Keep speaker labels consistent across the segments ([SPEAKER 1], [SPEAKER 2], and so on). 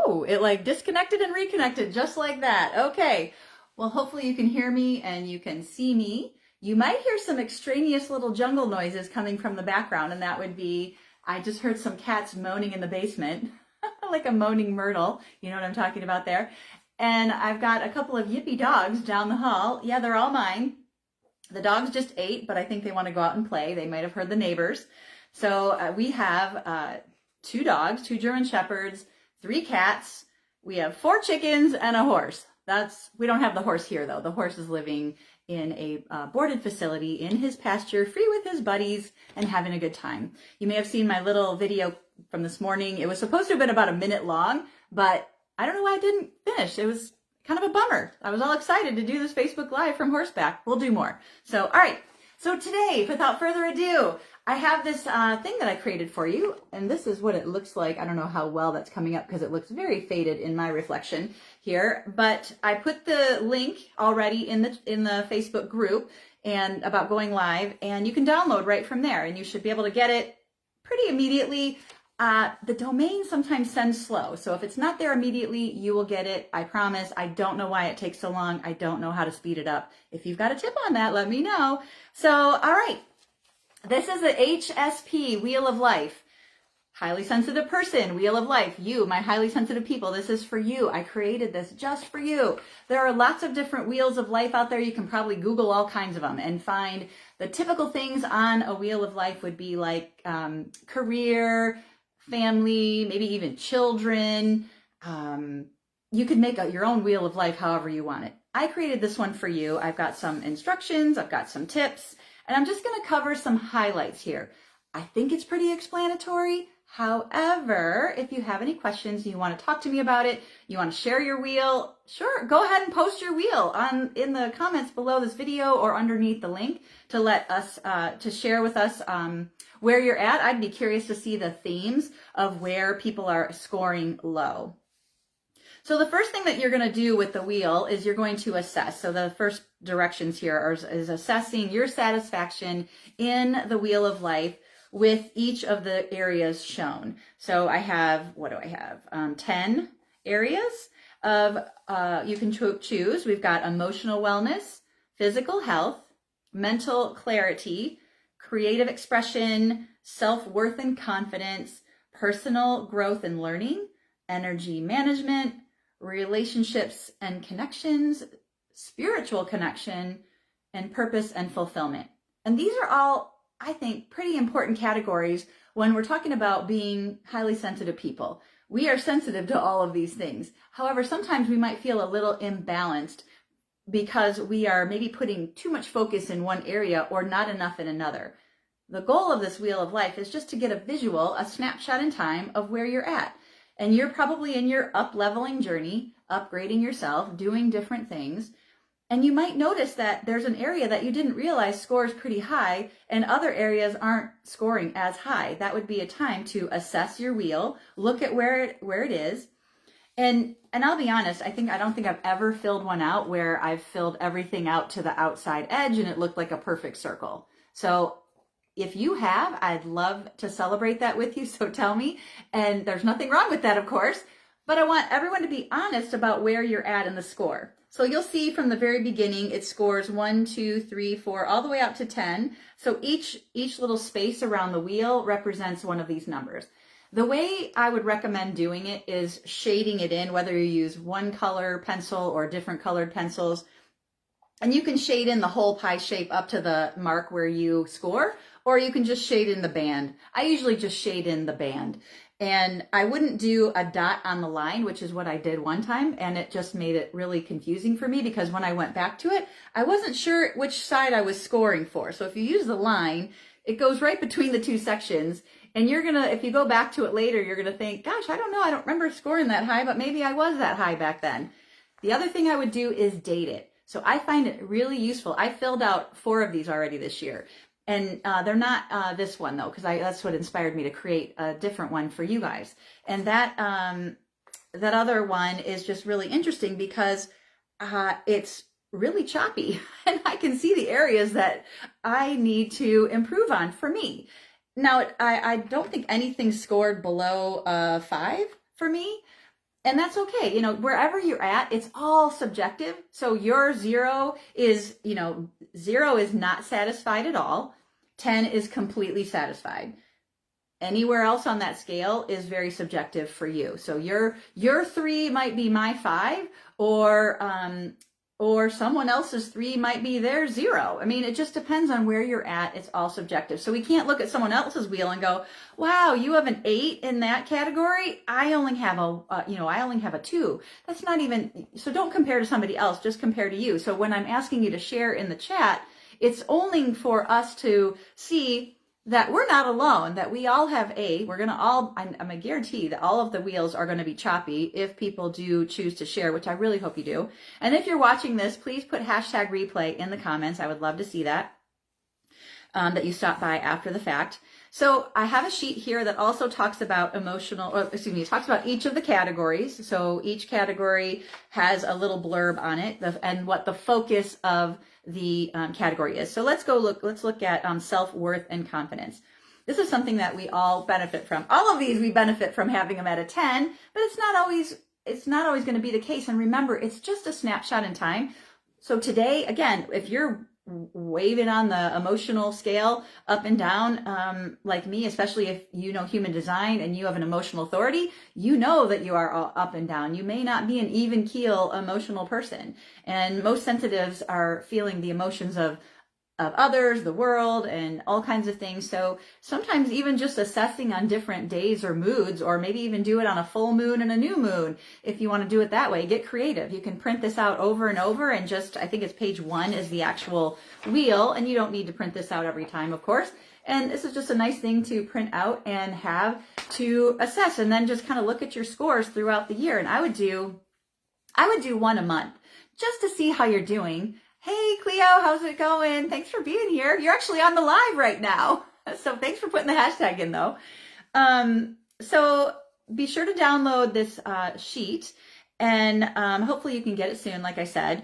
[SPEAKER 1] Oh, it like disconnected and reconnected just like that. Okay. Well, hopefully you can hear me and you can see me. You might hear some extraneous little jungle noises coming from the background, and that would be, I just heard some cats moaning in the basement, like a moaning myrtle. You know what I'm talking about there? And I've got a couple of yippy dogs down the hall. Yeah, they're all mine. The dogs just ate, but I think they want to go out and play. They might have heard the neighbors. So we have two dogs, two German Shepherds, three cats. We have four chickens and a horse. We don't have the horse here though. The horse is living in a boarded facility in his pasture, free with his buddies and having a good time. You may have seen my little video from this morning. It was supposed to have been about a minute long, but I don't know why I didn't finish. It was kind of a bummer. I was all excited to do this Facebook Live from horseback. We'll do more. So, all right. So today, without further ado, I have this thing that I created for you, and this is what it looks like. I don't know how well that's coming up because it looks very faded in my reflection here, but I put the link already in the Facebook group and about going live, and you can download right from there, and you should be able to get it pretty immediately. The domain sometimes sends slow, so if it's not there immediately, you will get it. I promise. I don't know why it takes so long. I don't know how to speed it up. If you've got a tip on that, let me know. So, all right. This is the HSP Wheel of Life. Highly sensitive person, Wheel of Life. You, my highly sensitive people, this is for you. I created this just for you. There are lots of different wheels of life out there. You can probably Google all kinds of them and find the typical things on a Wheel of Life would be like career, family, maybe even children. You could make your own Wheel of Life however you want it. I created this one for you. I've got some instructions, I've got some tips, and I'm just going to cover some highlights here. I think it's pretty explanatory. However, if you have any questions, you want to talk to me about it, you want to share your wheel, sure, go ahead and post your wheel in the comments below this video or underneath the link to let us, to share with us where you're at. I'd be curious to see the themes of where people are scoring low. So the first thing that you're going to do with the wheel is you're going to assess. So the first directions here is assessing your satisfaction in the Wheel of Life with each of the areas shown. So I have, what do I have? 10 areas of, you can choose. We've got emotional wellness, physical health, mental clarity, creative expression, self-worth and confidence, personal growth and learning, energy management, relationships and connections, spiritual connection, and purpose and fulfillment. And these are all, I think, pretty important categories when we're talking about being highly sensitive people. We are sensitive to all of these things. However, sometimes we might feel a little imbalanced because we are maybe putting too much focus in one area or not enough in another. The goal of this Wheel of Life is just to get a visual, a snapshot in time of where you're at. And you're probably in your up-leveling journey, upgrading yourself, doing different things. And you might notice that there's an area that you didn't realize scores pretty high and other areas aren't scoring as high. That would be a time to assess your wheel, look at where it is. And I'll be honest, I don't think I've ever filled one out where I've filled everything out to the outside edge and it looked like a perfect circle. So if you have, I'd love to celebrate that with you, so tell me. And there's nothing wrong with that, of course, but I want everyone to be honest about where you're at in the score. So you'll see from the very beginning, it scores 1, 2, 3, 4, all the way up to 10. So each little space around the wheel represents one of these numbers. The way I would recommend doing it is shading it in, whether you use one color pencil or different colored pencils. And you can shade in the whole pie shape up to the mark where you score, or you can just shade in the band. I usually just shade in the band. And I wouldn't do a dot on the line, which is what I did one time, and it just made it really confusing for me because when I went back to it, I wasn't sure which side I was scoring for. So if you use the line, it goes right between the two sections, and if you go back to it later, you're gonna think, gosh, I don't know, I don't remember scoring that high, but maybe I was that high back then. The other thing I would do is date it. So I find it really useful. I filled out 4 of these already this year. And they're not this one though, because that's what inspired me to create a different one for you guys. And that other one is just really interesting because it's really choppy, and I can see the areas that I need to improve on for me. Now, I don't think anything scored below 5 for me. And that's okay. You know, wherever you're at, it's all subjective. So your 0 is, 0 is not satisfied at all. 10 is completely satisfied. Anywhere else on that scale is very subjective for you. So your 3 might be my 5, or someone else's 3 might be their 0. I mean, it just depends on where you're at. It's all subjective. So we can't look at someone else's wheel and go, wow, you have an 8 in that category. I only have a 2. That's not even, so don't compare to somebody else, just compare to you. So when I'm asking you to share in the chat, it's only for us to see that we're not alone, that we all have I'm a guarantee that all of the wheels are going to be choppy if people do choose to share, which I really hope you do. And if you're watching this, please put #replay in the comments. I would love to see that you stopped by after the fact. So I have a sheet here that also talks about talks about each of the categories. So each category has a little blurb on it and what the focus of the category is. So let's look at self-worth and confidence. This is something that we all benefit from. All of these we benefit from having them at a 10, but it's not always going to be the case. And remember, it's just a snapshot in time. So today, again, if you're waving on the emotional scale up and down, like me, especially if you know human design and you have an emotional authority, you know that you are all up and down. You may not be an even keel emotional person. And most sensitives are feeling the emotions of others, the world, and all kinds of things. So sometimes even just assessing on different days or moods, or maybe even do it on a full moon and a new moon, if you want to do it that way, get creative. You can print this out over and over, and I think it's page 1 is the actual wheel, and you don't need to print this out every time, of course. And this is just a nice thing to print out and have to assess, and then just kind of look at your scores throughout the year. And I would do one a month just to see how you're doing. Hey, Cleo, how's it going? Thanks for being here. You're actually on the live right now. So thanks for putting the hashtag in, though. So be sure to download this sheet, and hopefully you can get it soon, like I said.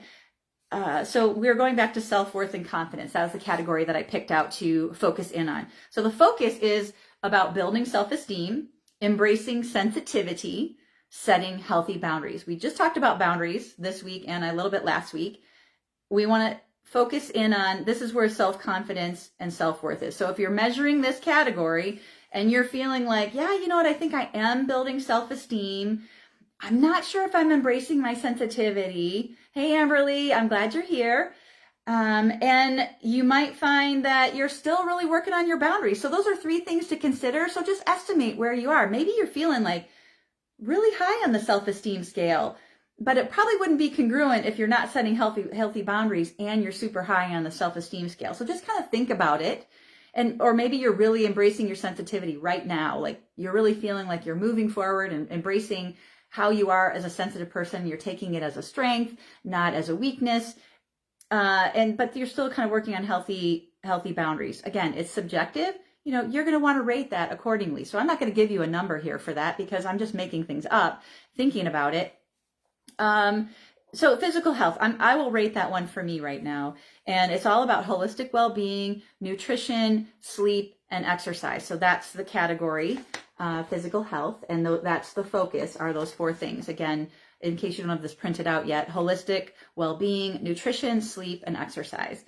[SPEAKER 1] So we're going back to self-worth and confidence. That was the category that I picked out to focus in on. So the focus is about building self-esteem, embracing sensitivity, setting healthy boundaries. We just talked about boundaries this week and a little bit last week. We want to focus in on, this is where self-confidence and self-worth is. So if you're measuring this category and you're feeling like, yeah, you know what, I think I am building self-esteem. I'm not sure if I'm embracing my sensitivity. Hey, Amberly, I'm glad you're here. And you might find that you're still really working on your boundaries. So those are 3 things to consider. So just estimate where you are. Maybe you're feeling like really high on the self-esteem scale, but it probably wouldn't be congruent if you're not setting healthy boundaries and you're super high on the self-esteem scale. So just kind of think about it. Or maybe you're really embracing your sensitivity right now. Like you're really feeling like you're moving forward and embracing how you are as a sensitive person. You're taking it as a strength, not as a weakness. But you're still kind of working on healthy boundaries. Again, it's subjective. You're going to want to rate that accordingly. So I'm not going to give you a number here for that because I'm just making things up, thinking about it. So physical health, I will rate that one for me right now. And it's all about holistic well-being, nutrition, sleep, and exercise. So that's the category, physical health. And that's the focus, are those 4 things. Again, in case you don't have this printed out yet, holistic well-being, nutrition, sleep, and exercise.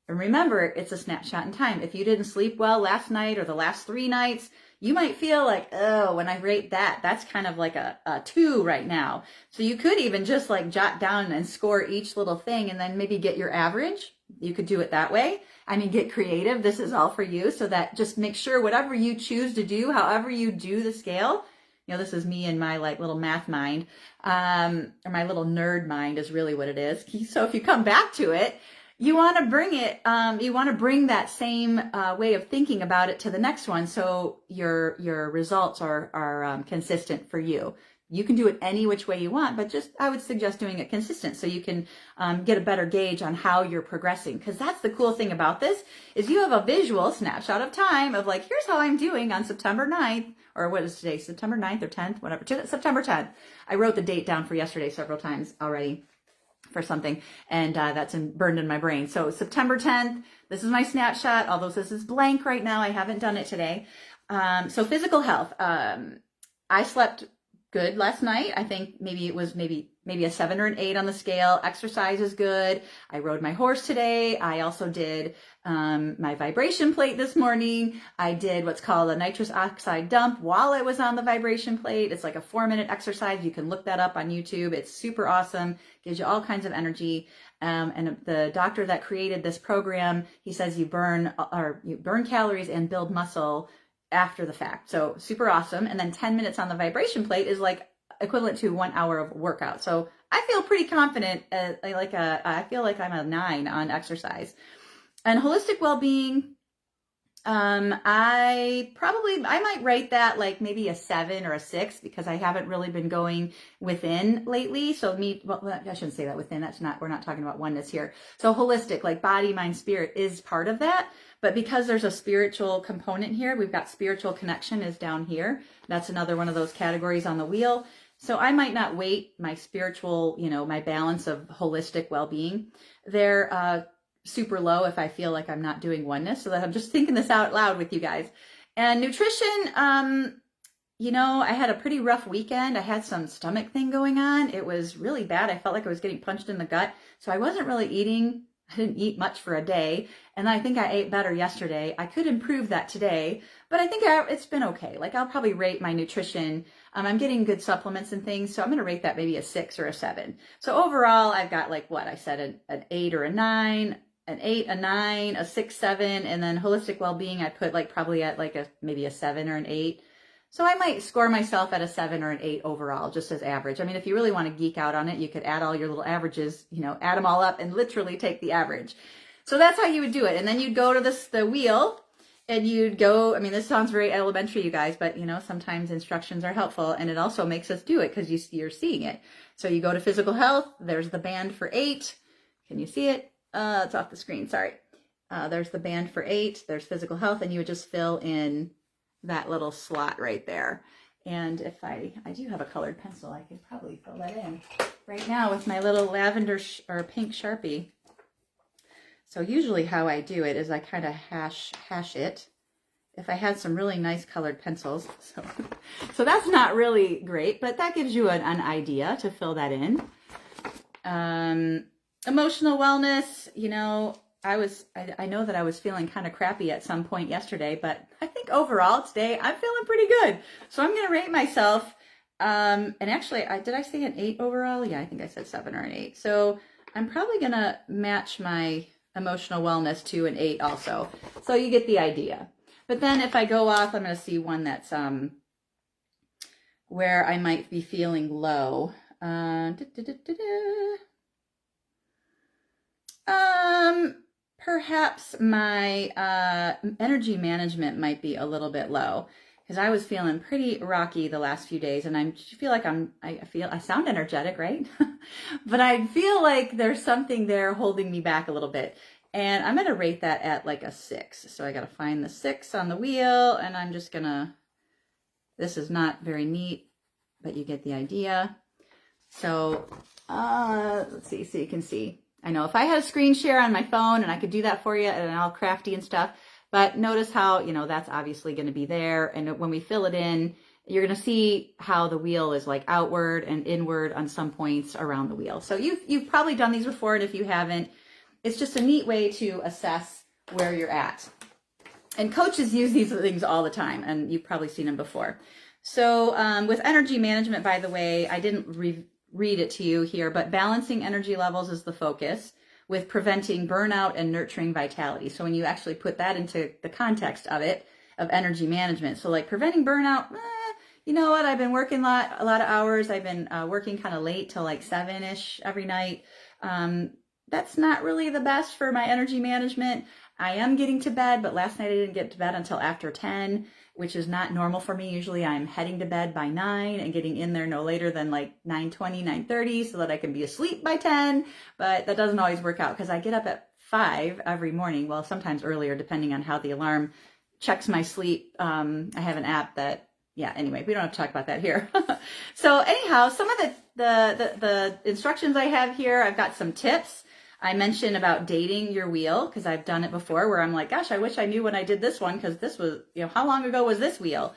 [SPEAKER 1] And remember, it's a snapshot in time. If you didn't sleep well last night or the last 3 nights, you might feel like, oh, when I rate that's kind of like a 2 right now. So you could even just like jot down and score each little thing and then maybe get your average. You could do it that way. I mean, get creative. This is all for you. So that just make sure whatever you choose to do, however you do the scale, this is me and my like little math mind, or my little nerd mind is really what it is. So if you come back to it, you want to bring it, you want to bring that same way of thinking about it to the next one, so your results are consistent for you. You can do it any which way you want, but I would suggest doing it consistent so you can get a better gauge on how you're progressing. Because that's the cool thing about this, is you have a visual snapshot of time of like, here's how I'm doing on September 9th, or what is today, September 9th or 10th, whatever, September 10th. I wrote the date down for yesterday several times already for something, and that's burned in my brain. So September 10th, this is my snapshot, although this is blank right now. I haven't done it today. So physical health. I slept good last night. I think maybe it was maybe a 7 or an 8 on the scale. Exercise is good. I rode my horse today. I also did my vibration plate this morning. I did what's called a nitrous oxide dump while I was on the vibration plate. It's like a 4-minute exercise. You can look that up on YouTube. It's super awesome. Gives you all kinds of energy. And the doctor that created this program, he says you burn calories and build muscle after the fact. So super awesome. And then 10 minutes on the vibration plate is like equivalent to 1 hour of workout. So I feel pretty confident. I feel like I'm a 9 on exercise. And holistic well-being, I might rate that like maybe a 7 or a 6 because I haven't really been going within lately. So I shouldn't say that within. We're not talking about oneness here. So holistic, like body, mind, spirit is part of that. But because there's a spiritual component here, we've got spiritual connection is down here. That's another one of those categories on the wheel. So I might not weight my spiritual, my balance of holistic well-being. They're super low if I feel like I'm not doing oneness. So that I'm just thinking this out loud with you guys. And nutrition, I had a pretty rough weekend. I had some stomach thing going on. It was really bad. I felt like I was getting punched in the gut. So I wasn't really eating. I didn't eat much for a day. And I think I ate better yesterday. I could improve that today, but I think it's been okay. Like I'll probably rate my nutrition. I'm getting good supplements and things. So I'm going to rate that maybe a 6 or a 7. So overall, I've got like what I said, an 8 or a 9, an 8, a 9, a 6, 7. And then holistic well-being, I put like probably at like maybe a 7 or an 8. So I might score myself at a 7 or an 8 overall, just as average. I mean, if you really want to geek out on it, you could add all your little averages, add them all up and literally take the average. So that's how you would do it. And then you'd go to the wheel and you'd go, this sounds very elementary, you guys, but sometimes instructions are helpful and it also makes us do it because you're seeing it. So you go to physical health. There's the band for 8. Can you see it? It's off the screen. Sorry. There's the band for 8. There's physical health and you would just fill in that little slot right there. And if I do have a colored pencil, I could probably fill that in right now with my little lavender or pink Sharpie. So usually how I do it is I kind of hash it. If I had some really nice colored pencils. So that's not really great, but that gives you an idea to fill that in. Emotional wellness, I know that I was feeling kind of crappy at some point yesterday, but I think overall today I'm feeling pretty good. So I'm going to rate myself. And actually, did I say an 8 overall? Yeah, I think I said 7 or an 8. So I'm probably going to match my emotional wellness to an 8 also. So you get the idea. But then if I go off, I'm going to see one that's where I might be feeling low. Perhaps my energy management might be a little bit low because I was feeling pretty rocky the last few days, and I feel like I sound energetic, right? But I feel like there's something there holding me back a little bit, and I'm gonna rate that at like a 6. So I gotta find the 6 on the wheel, and I'm just gonna. This is not very neat, but you get the idea. So let's see, so you can see. I know if I had a screen share on my phone and I could do that for you and all crafty and stuff, but notice how, that's obviously going to be there. And when we fill it in, you're going to see how the wheel is like outward and inward on some points around the wheel. So you've probably done these before. And if you haven't, it's just a neat way to assess where you're at. And coaches use these things all the time, and you've probably seen them before. So with energy management, by the way, I didn't read it to you here, but balancing energy levels is the focus with preventing burnout and nurturing vitality. So when you actually put that into the context of it, of energy management, so like preventing burnout, you know what? I've been working a lot of hours. I've been working kind of late till like 7-ish every night. That's not really the best for my energy management. I am getting to bed, but last night I didn't get to bed until after 10, which is not normal for me. Usually I'm heading to bed by 9 and getting in there no later than like 9:20, 9:30 so that I can be asleep by 10. But that doesn't always work out because I get up at 5 every morning. Well, sometimes earlier, depending on how the alarm checks my sleep. I have an app that, anyway, we don't have to talk about that here. So anyhow, some of the instructions I have here, I've got some tips. I mentioned about dating your wheel because I've done it before where I'm like, gosh, I wish I knew when I did this one because this was, how long ago was this wheel?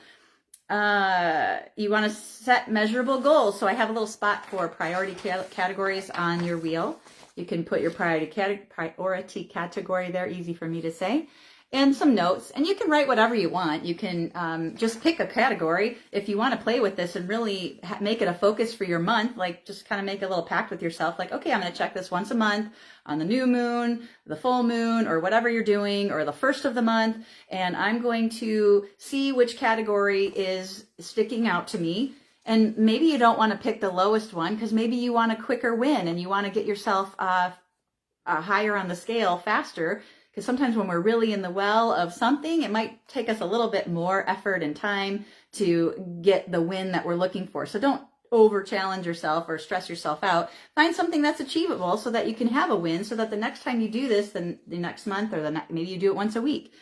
[SPEAKER 1] You want to set measurable goals. So I have a little spot for priority categories on your wheel. You can put your priority category there, easy for me to say, and some notes. And you can write whatever you want. You can just pick a category if you want to play with this and really make it a focus for your month. Like just kind of make a little pact with yourself. Like, okay, I'm going to check this once a month on the new moon, the full moon, or whatever you're doing, or the first of the month. And I'm going to see which category is sticking out to me. And maybe you don't want to pick the lowest one because maybe you want a quicker win and you want to get yourself higher on the scale faster. Because sometimes when we're really in the well of something, it might take us a little bit more effort and time to get the win that we're looking for. So don't over challenge yourself or stress yourself out. Find something that's achievable so that you can have a win, so that the next time you do this, then the next month or maybe you do it once a week,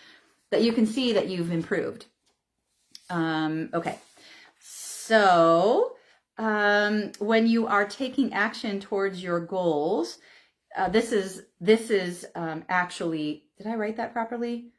[SPEAKER 1] that you can see that you've improved. Okay. So when you are taking action towards your goals, this is actually, did I write that properly?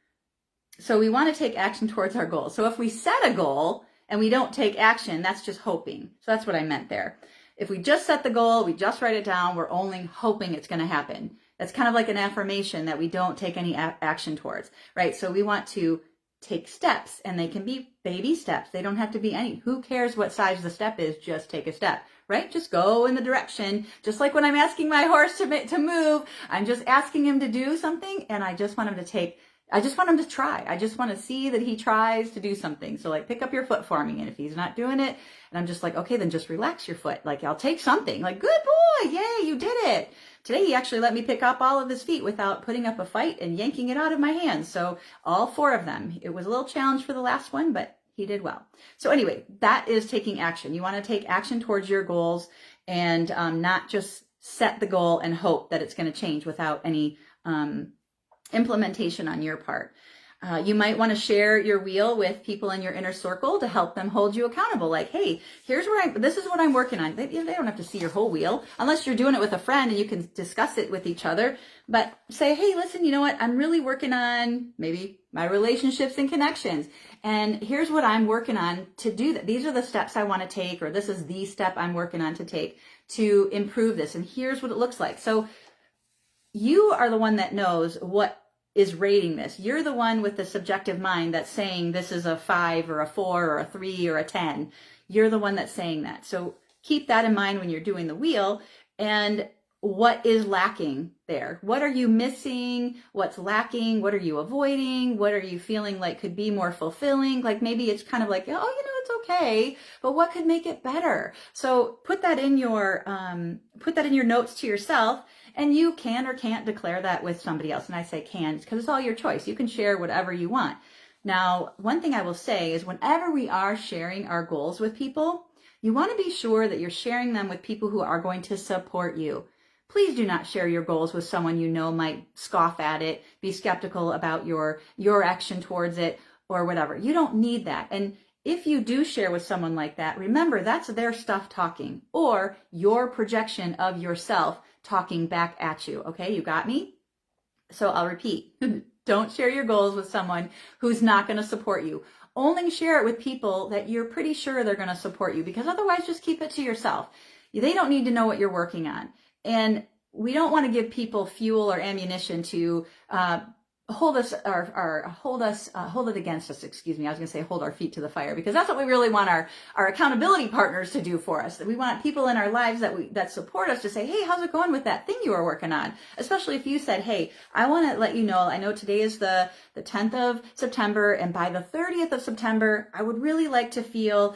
[SPEAKER 1] So we want to take action towards our goals. So if we set a goal and we don't take action, that's just hoping. So that's what I meant there. If we just set the goal, we just write it down, we're only hoping it's going to happen. That's kind of like an affirmation that we don't take any action towards, right? So we want to take steps, and they can be baby steps. They don't have to be any. Who cares what size the step is? Just take a step, right? Just go in the direction. Just like when I'm asking my horse to move, I'm just asking him to do something, and I just want him to try. I just want to see that he tries to do something. So like, pick up your foot for me. And if he's not doing it, and I'm just like, okay, then just relax your foot. Like, I'll take something. Like, good boy. Yay, you did it. Today, he actually let me pick up all of his feet without putting up a fight and yanking it out of my hands. So all 4 of them. It was a little challenge for the last one, but he did well. So anyway, that is taking action. You want to take action towards your goals and not just set the goal and hope that it's going to change without any implementation on your part. You might want to share your wheel with people in your inner circle to help them hold you accountable. Like, hey, this is what I'm working on. They don't have to see your whole wheel unless you're doing it with a friend and you can discuss it with each other. But say, hey, listen, you know what? I'm really working on maybe my relationships and connections. And here's what I'm working on to do that. These are the steps I want to take, or this is the step I'm working on to take to improve this. And here's what it looks like. So you are the one that knows what is rating this. You're the one with the subjective mind that's saying this is a 5 or a 4 or a 3 or a 10. You're the one that's saying that. So keep that in mind when you're doing the wheel. And what is lacking there? What are you missing? What's lacking? What are you avoiding? What are you feeling like could be more fulfilling? Like maybe it's kind of like, oh, it's okay, but what could make it better? So put that in your notes to yourself. And you can or can't declare that with somebody else. And I say can because it's all your choice. You can share whatever you want. Now, one thing I will say is whenever we are sharing our goals with people, you want to be sure that you're sharing them with people who are going to support you. Please do not share your goals with someone you know might scoff at it, be skeptical about your action towards it, or whatever. You don't need that. And if you do share with someone like that, remember that's their stuff talking, or your projection of yourself talking back at you. Okay, you got me? So I'll repeat. Don't share your goals with someone who's not going to support you. Only share it with people that you're pretty sure they're going to support you, because otherwise just keep it to yourself. They don't need to know what you're working on. And we don't want to give people fuel or ammunition to hold it against us. Excuse me. I was going to say hold our feet to the fire, because that's what we really want our accountability partners to do for us. We want people in our lives that support us to say, hey, how's it going with that thing you were working on? Especially if you said, hey, I want to let you know, I know today is the 10th of September, and by the 30th of September, I would really like to feel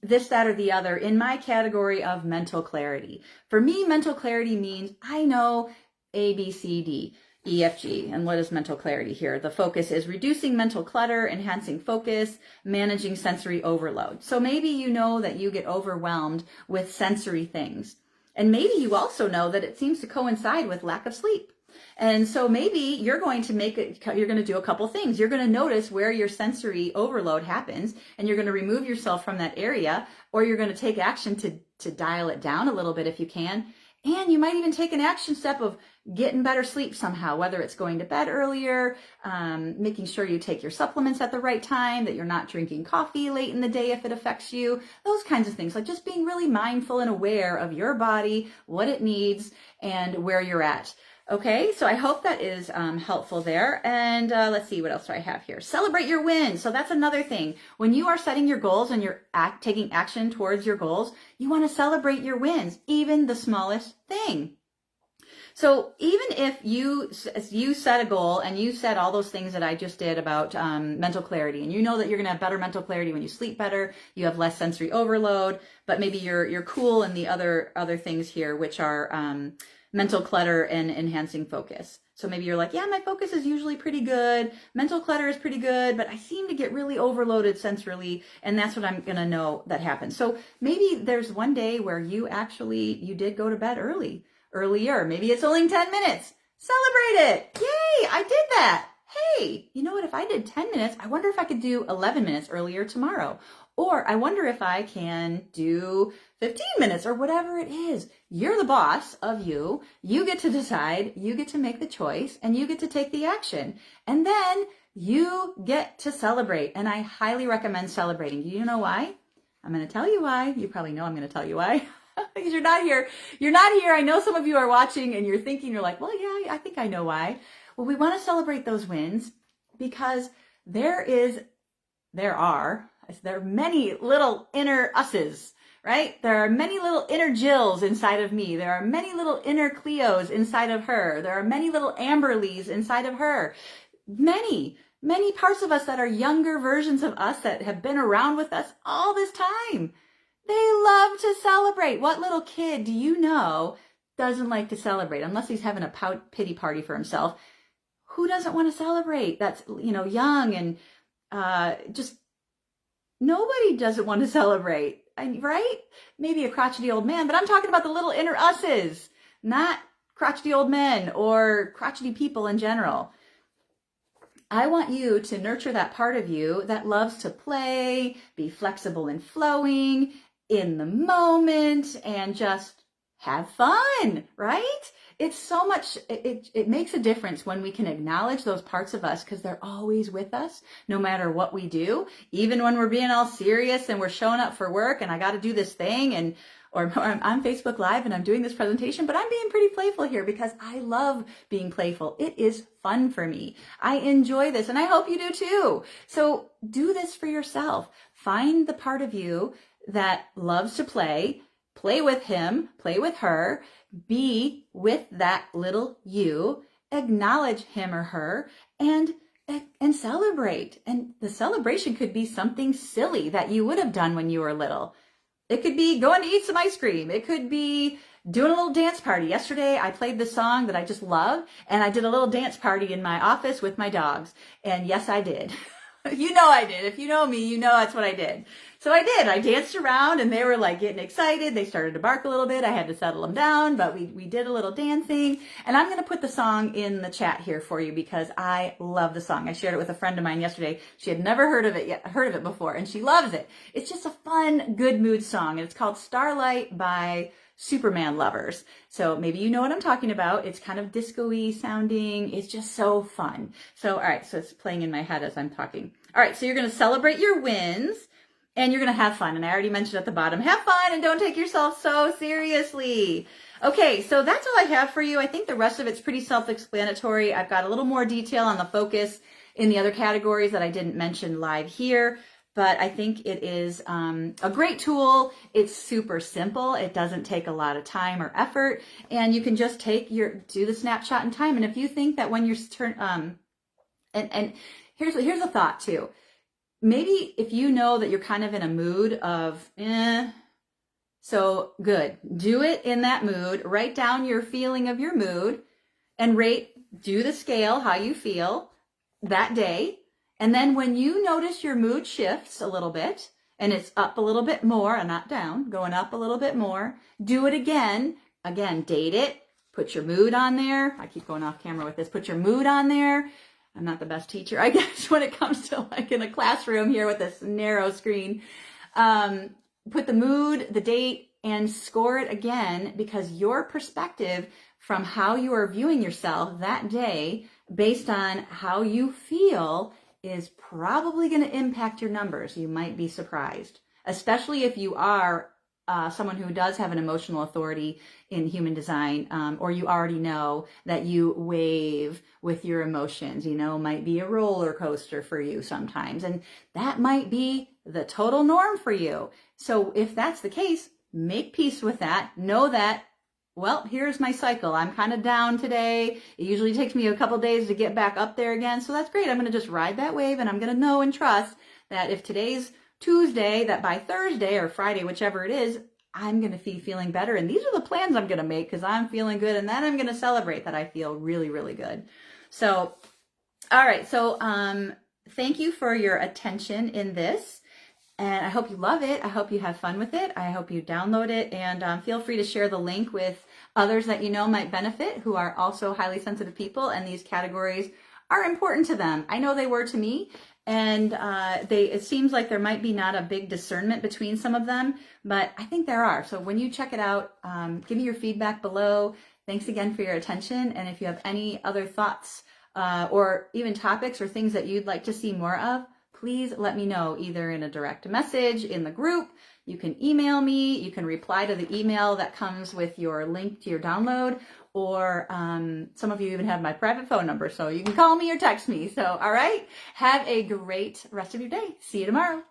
[SPEAKER 1] this, that, or the other in my category of mental clarity. For me, mental clarity means I know A, B, C, D, E, F, G. And what is mental clarity here? The focus is reducing mental clutter, enhancing focus, managing sensory overload. So maybe you know that you get overwhelmed with sensory things. And maybe you also know that it seems to coincide with lack of sleep. And so maybe you're going to do a couple things. You're going to notice where your sensory overload happens, and you're going to remove yourself from that area, or you're going to take action to dial it down a little bit if you can. And you might even take an action step of getting better sleep somehow, whether it's going to bed earlier, making sure you take your supplements at the right time, that you're not drinking coffee late in the day if it affects you, those kinds of things, like just being really mindful and aware of your body, what it needs, and where you're at. Okay, so I hope that is helpful there. And let's see, what else do I have here? Celebrate your wins. So that's another thing. When you are setting your goals and you're taking action towards your goals, you want to celebrate your wins, even the smallest thing. So even if you set a goal and you said all those things that I just did about mental clarity, and you know that you're going to have better mental clarity when you sleep better, you have less sensory overload, but maybe you're cool in the other things here, which are mental clutter and enhancing focus. So maybe you're like, yeah, my focus is usually pretty good. Mental clutter is pretty good, but I seem to get really overloaded sensorily, and that's what I'm going to know that happens. So maybe there's one day where you did go to bed earlier. Maybe it's only 10 minutes. Celebrate it. Yay, I did that. Hey, you know what? If I did 10 minutes, I wonder if I could do 11 minutes earlier tomorrow. Or I wonder if I can do 15 minutes or whatever it is. You're the boss of you. You get to decide, you get to make the choice, and you get to take the action. And then you get to celebrate. And I highly recommend celebrating. Do you know why? I'm going to tell you why. You probably know I'm going to tell you why. Because you're not here. You're not here. I know some of you are watching and you're thinking, you're like, well, yeah, I think I know why. Well, we want to celebrate those wins because there are many little inner us's, right? There are many little inner Jills inside of me. There are many little inner Cleos inside of her. There are many little Amberleys inside of her. Many parts of us that are younger versions of us that have been around with us all this time. They love to celebrate. What little kid do you know doesn't like to celebrate? Unless he's having a pity party for himself. Who doesn't want to celebrate? That's, young and just nobody doesn't want to celebrate, right? Maybe a crotchety old man, but I'm talking about the little inner us's, not crotchety old men or crotchety people in general. I want you to nurture that part of you that loves to play, be flexible and flowing, in the moment, and just have fun, right? It's so much, it makes a difference when we can acknowledge those parts of us because they're always with us, no matter what we do. Even when we're being all serious and we're showing up for work and I got to do this thing or I'm on Facebook Live and I'm doing this presentation, but I'm being pretty playful here because I love being playful. It is fun for me. I enjoy this and I hope you do too. So do this for yourself. Find the part of you that loves to play with him, play with her, be with that little you, acknowledge him or her, and celebrate. And the celebration could be something silly that you would have done when you were little. It could be going to eat some ice cream. It could be doing a little dance party. Yesterday, I played the song that I just love, and I did a little dance party in my office with my dogs. And yes, I did. You know I did. If you know me, you know that's what I did. So I did. I danced around and they were like getting excited. They started to bark a little bit. I had to settle them down, but we did a little dancing. And I'm going to put the song in the chat here for you because I love the song. I shared it with a friend of mine yesterday. She had never heard of it before, and she loves it. It's just a fun, good mood song. And it's called Starlight by Superman Lovers. So maybe you know what I'm talking about. It's kind of disco-y sounding. It's just so fun. So, all right. So it's playing in my head as I'm talking. All right. So you're going to celebrate your wins and you're going to have fun. And I already mentioned at the bottom, have fun and don't take yourself so seriously. Okay. So that's all I have for you. I think the rest of it's pretty self-explanatory. I've got a little more detail on the focus in the other categories that I didn't mention live here. But I think it is a great tool. It's super simple. It doesn't take a lot of time or effort. And you can just do the snapshot in time. And if you think that when you're and here's a thought too. Maybe if you know that you're kind of in a mood of, so good. Do it in that mood. Write down your feeling of your mood and do the scale, how you feel that day. And then when you notice your mood shifts a little bit and it's up a little bit more and not down, going up a little bit more, do it again. Again, date it. Put your mood on there. I keep going off camera with this. Put your mood on there. I'm not the best teacher, I guess, when it comes to like in a classroom here with this narrow screen. Put the mood, the date, and score it again, because your perspective from how you are viewing yourself that day based on how you feel is probably going to impact your numbers. You might be surprised, especially if you are someone who does have an emotional authority in human design, or you already know that you wave with your emotions, might be a roller coaster for you sometimes. And that might be the total norm for you. So if that's the case, make peace with that. Know that, well, here's my cycle. I'm kind of down today. It usually takes me a couple days to get back up there again. So that's great. I'm going to just ride that wave, and I'm going to know and trust that if today's Tuesday, that by Thursday or Friday, whichever it is, I'm going to be feeling better. And these are the plans I'm going to make because I'm feeling good. And then I'm going to celebrate that I feel really, really good. So, all right. So, thank you for your attention in this. And I hope you love it. I hope you have fun with it. I hope you download it, and feel free to share the link with others that you know might benefit, who are also highly sensitive people, and these categories are important to them. I know they were to me, and it seems like there might be not a big discernment between some of them, but I think there are. So when you check it out, give me your feedback below. Thanks again for your attention. And if you have any other thoughts or even topics or things that you'd like to see more of, please let me know, either in a direct message in the group. You can email me. You can reply to the email that comes with your link to your download, or some of you even have my private phone number, so you can call me or text me. So, all right, have a great rest of your day. See you tomorrow.